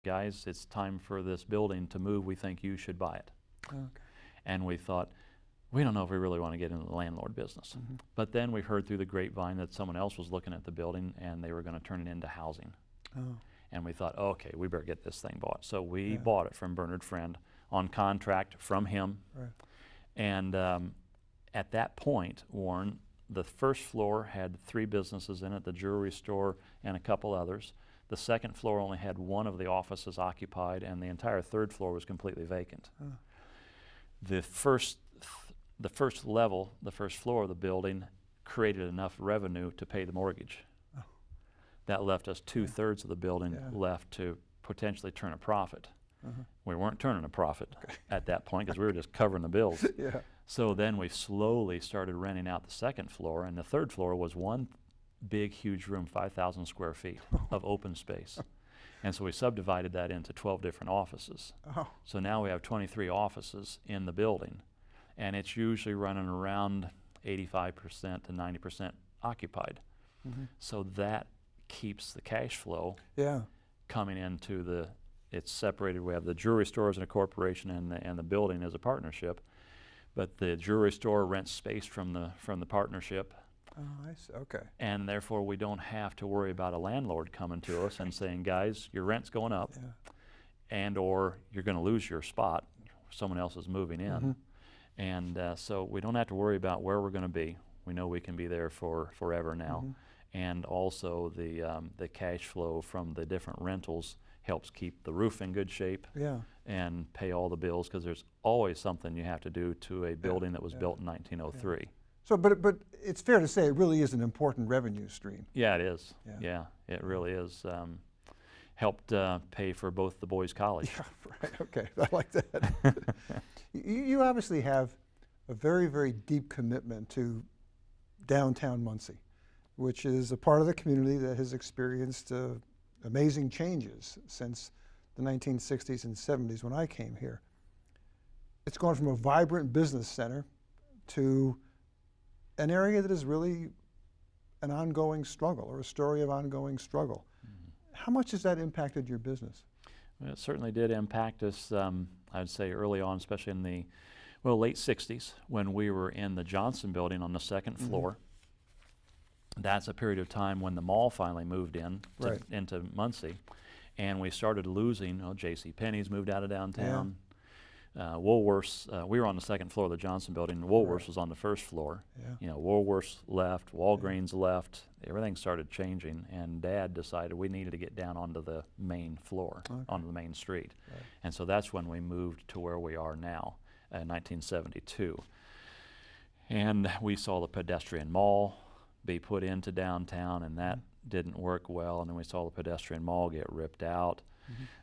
guys, it's time for this building to move. We think you should buy it. Okay. And we thought, we don't know if we really want to get into the landlord business. But then we heard through the grapevine that someone else was looking at the building and they were going to turn it into housing. Oh. And we thought, okay, we better get this thing bought. So we bought it from Bernard Friend on contract from him. Right. And at that point, Warren, the first floor had 3 businesses in it, the jewelry store and a couple others. The second floor only had 1 of the offices occupied, and the entire 3rd floor was completely vacant. Oh. The first level, the first floor of the building, created enough revenue to pay the mortgage. Oh. That left us 2/3 of the building left to potentially turn a profit. We weren't turning a profit at that point because we were just covering the bills. Yeah. So then we slowly started renting out the 2nd floor, and the 3rd floor was one big, huge room, 5,000 square feet of open space. And so we subdivided that into 12 different offices. Oh. So now we have 23 offices in the building, and it's usually running around 85% to 90% occupied. So that keeps the cash flow coming into the, it's separated. We have the jewelry store as a corporation and the building as a partnership. But the jewelry store rents space from the partnership. Oh, I see. Okay. And therefore we don't have to worry about a landlord coming to us and saying, guys, your rent's going up, and or you're going to lose your spot. Someone else is moving in. And so we don't have to worry about where we're going to be. We know we can be there for forever now. And also the cash flow from the different rentals helps keep the roof in good shape and pay all the bills, because there's always something you have to do to a building that was built in 1903. So, but it's fair to say it really is an important revenue stream. Yeah, it is. Yeah, it really is. Helped pay for both the boys' college. Yeah, right. Okay, I like that. You obviously have a very, very deep commitment to downtown Muncie, which is a part of the community that has experienced amazing changes since the 1960s and 70s when I came here. It's gone from a vibrant business center to an area that is really an ongoing struggle, or a story of ongoing struggle. How much has that impacted your business? Well, it certainly did impact us, I would say early on, especially in the late 60s, when we were in the Johnson building on the 2nd floor. That's a period of time when the mall finally moved in into Muncie, and we started losing. J.C. Penney's moved out of downtown. Woolworths, we were on the 2nd floor of the Johnson building. Woolworths was on the 1st floor. Woolworths left, Walgreens left. Everything started changing, and Dad decided we needed to get down onto the main floor, onto the main street. And so that's when we moved to where we are now, in 1972. And we saw the pedestrian mall be put into downtown, and that didn't work well. And then we saw the pedestrian mall get ripped out.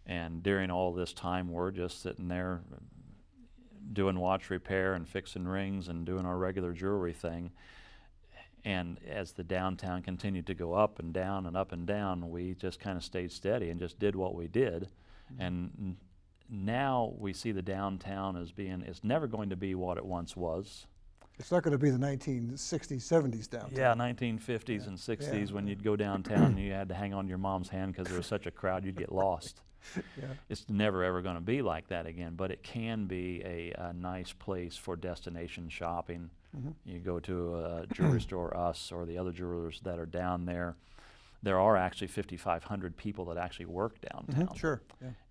And during all this time, we're just sitting there doing watch repair and fixing rings and doing our regular jewelry thing. And as the downtown continued to go up and down and up and down, we just kind of stayed steady and just did what we did. And now we see the downtown as being, it's never going to be what it once was. It's not going to be the 1960s, 70s downtown. Yeah, 1950s and 60s when you'd go downtown and you had to hang on to your mom's hand because there was such a crowd you'd get lost. It's never ever going to be like that again, but it can be a nice place for destination shopping. You go to a jewelry store, us or the other jewelers that are down there. There are actually 5,500 people that actually work downtown.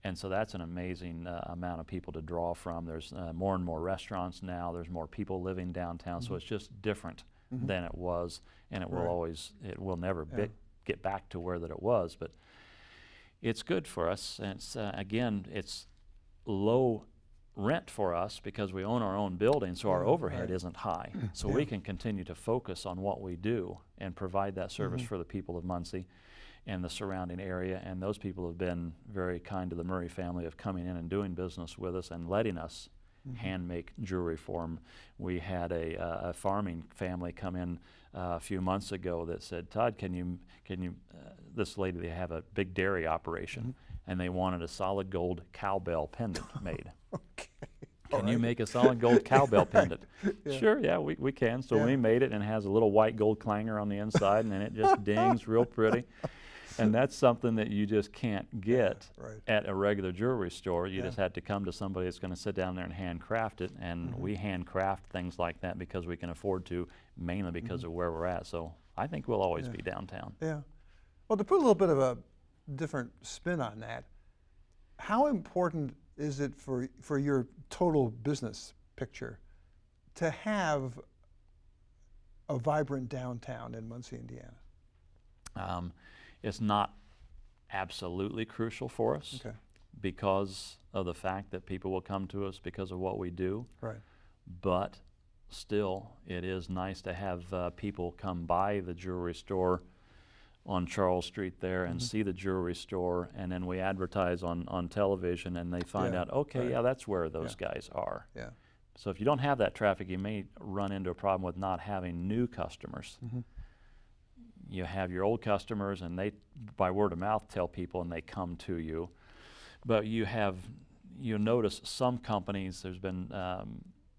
And so that's an amazing amount of people to draw from. There's more and more restaurants now. There's more people living downtown, so it's just different than it was, and it will always, it will never get back to where that it was. But it's good for us. And it's again, it's low rent for us because we own our own building, so our overhead isn't high. So we can continue to focus on what we do and provide that service for the people of Muncie and the surrounding area. And those people have been very kind to the Murray family of coming in and doing business with us and letting us hand make jewelry for them. We had a farming family come in a few months ago that said, Todd, can you this lady, they have a big dairy operation, and they wanted a solid gold cowbell pendant made. Can you make a solid gold cowbell pendant? Sure, yeah, we can. So we made it, and it has a little white gold clanger on the inside, and then it just dings real pretty. And that's something that you just can't get right. at a regular jewelry store. You Yeah. just had to come to somebody that's going to sit down there and handcraft it. And we handcraft things like that because we can afford to, mainly because of where we're at. So I think we'll always be downtown. Yeah. Well, to put a little bit of a different spin on that, how important is it for your total business picture to have a vibrant downtown in Muncie, Indiana? It's not absolutely crucial for us because of the fact that people will come to us because of what we do. Right. But still, it is nice to have people come by the jewelry store on Charles Street there and see the jewelry store, and then we advertise on television, and they find out, okay, yeah, that's where those guys are. Yeah. So if you don't have that traffic, you may run into a problem with not having new customers. You have your old customers, and they, by word of mouth, tell people, and they come to you. But you notice some companies, there's been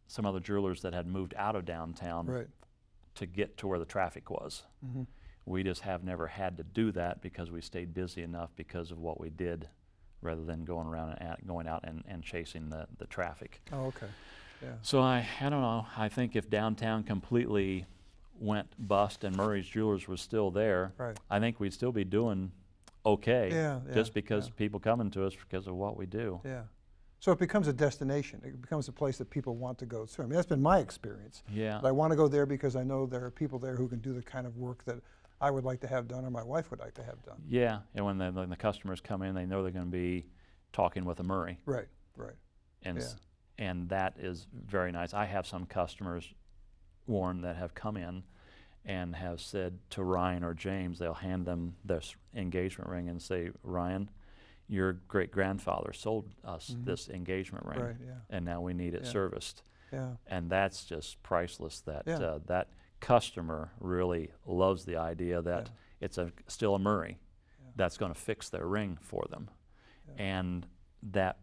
some other jewelers that had moved out of downtown to get to where the traffic was. We just have never had to do that because we stayed busy enough because of what we did, rather than going around and going out and chasing the traffic. Oh, okay. Yeah. So I don't know. I think if downtown completely went bust and Murray's Jewelers was still there, I think we'd still be doing okay. Just because people coming to us because of what we do. Yeah. So it becomes a destination. It becomes a place that people want to go to. I mean, that's been my experience. Yeah. But I want to go there because I know there are people there who can do the kind of work that I would like to have done or my wife would like to have done. Yeah, and when the customers come in, they know they're going to be talking with a Murray. Right. And that is very nice. I have some customers, Warren, that have come in and have said to Ryan or James, they'll hand them this engagement ring and say, Ryan, your great-grandfather sold us this engagement ring, and now we need it serviced. And that's just priceless. That customer really loves the idea that it's still a Murray that's going to fix their ring for them. And that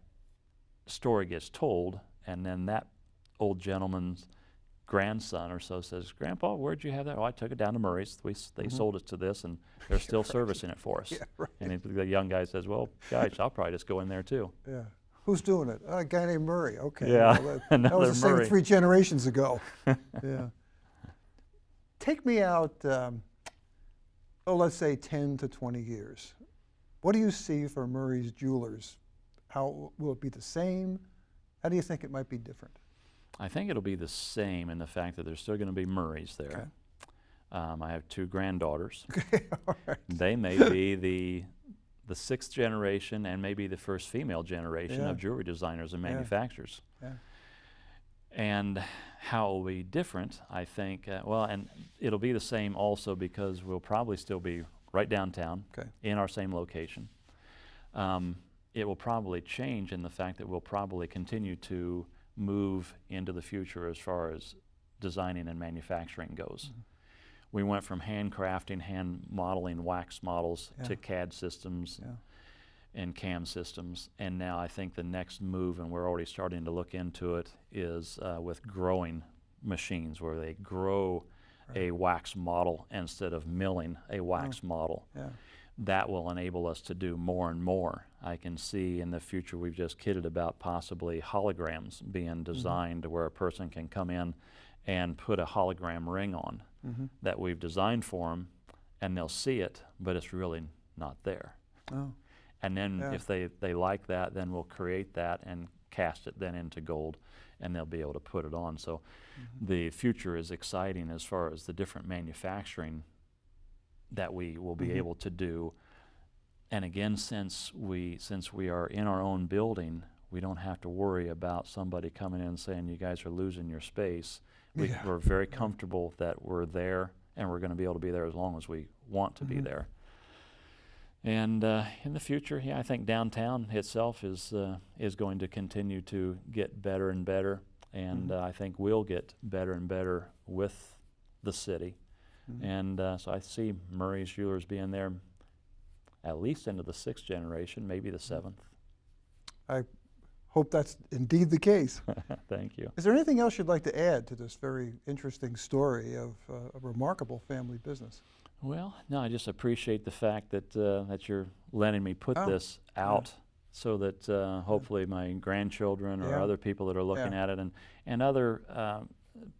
story gets told, and then that old gentleman's grandson or so says, Grandpa, where'd you have that? Oh, I took it down to Murray's. They sold it to this, and they're still servicing it for us. And the young guy says, well, gosh, I'll probably just go in there too. Yeah. Who's doing it? A guy named Murray. Okay. Yeah, Well, another that was the same Murray. 3 generations ago. Yeah. Take me out, let's say 10 to 20 years. What do you see for Murray's Jewelers? How will it be the same? How do you think it might be different? I think it'll be the same in the fact that there's still going to be Murrays there. I have 2 granddaughters. All right. They may be the 6th generation and maybe the first female generation of jewelry designers and manufacturers. And how it will be different, I think, and it'll be the same also because we'll probably still be right downtown in our same location. It will probably change in the fact that we'll probably continue to move into the future as far as designing and manufacturing goes. We went from handcrafting, hand modeling wax models to CAD systems and CAM systems, and now I think the next move, and we're already starting to look into it, is with growing machines where they grow a wax model instead of milling a wax model. That will enable us to do more and more. I can see in the future, we've just kidded about possibly holograms being designed to where a person can come in and put a hologram ring on that we've designed for them, and they'll see it, but it's really not there. And then if they like that, then we'll create that and cast it then into gold, and they'll be able to put it on. So the future is exciting as far as the different manufacturing that we will be able to do. And again, since we are in our own building, we don't have to worry about somebody coming in and saying, you guys are losing your space. We're very comfortable that we're there, and we're going to be able to be there as long as we want to be there. And in the future, I think downtown itself is going to continue to get better and better, and I think we'll get better and better with the city. And so I see Murray's Jewelers being there at least into the 6th generation, maybe the 7th. I hope that's indeed the case. Thank you. Is there anything else you'd like to add to this very interesting story of a remarkable family business? Well, no, I just appreciate the fact that that you're letting me put Oh, this out so that hopefully my grandchildren or Yeah. other people that are looking Yeah. at it, and other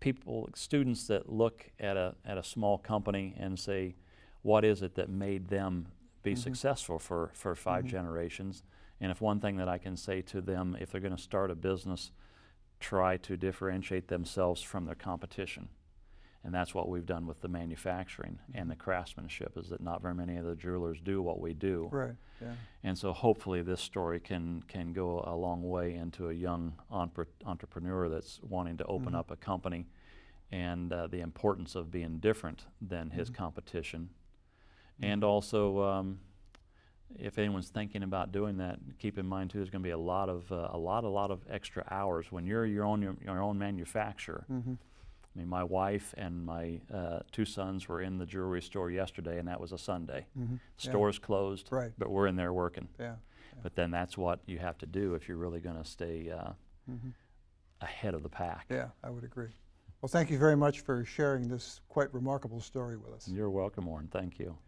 people, students that look at a small company and say, what is it that made them be successful for 5 generations? And if one thing that I can say to them, if they're going to start a business, try to differentiate themselves from their competition. And that's what we've done with the manufacturing and the craftsmanship, is that not very many of the jewelers do what we do. Right. Yeah. And so hopefully this story can go a long way into a young entrepreneur that's wanting to open up a company, and the importance of being different than his competition. And also, if anyone's thinking about doing that, keep in mind too, there's going to be a lot of extra hours when you're your own manufacturer. I mean, my wife and my 2 sons were in the jewelry store yesterday, and that was a Sunday. Store's closed, Right. but we're in there working. Yeah. But then that's what you have to do if you're really going to stay ahead of the pack. Yeah, I would agree. Well, thank you very much for sharing this quite remarkable story with us. You're welcome, Warren. Thank you.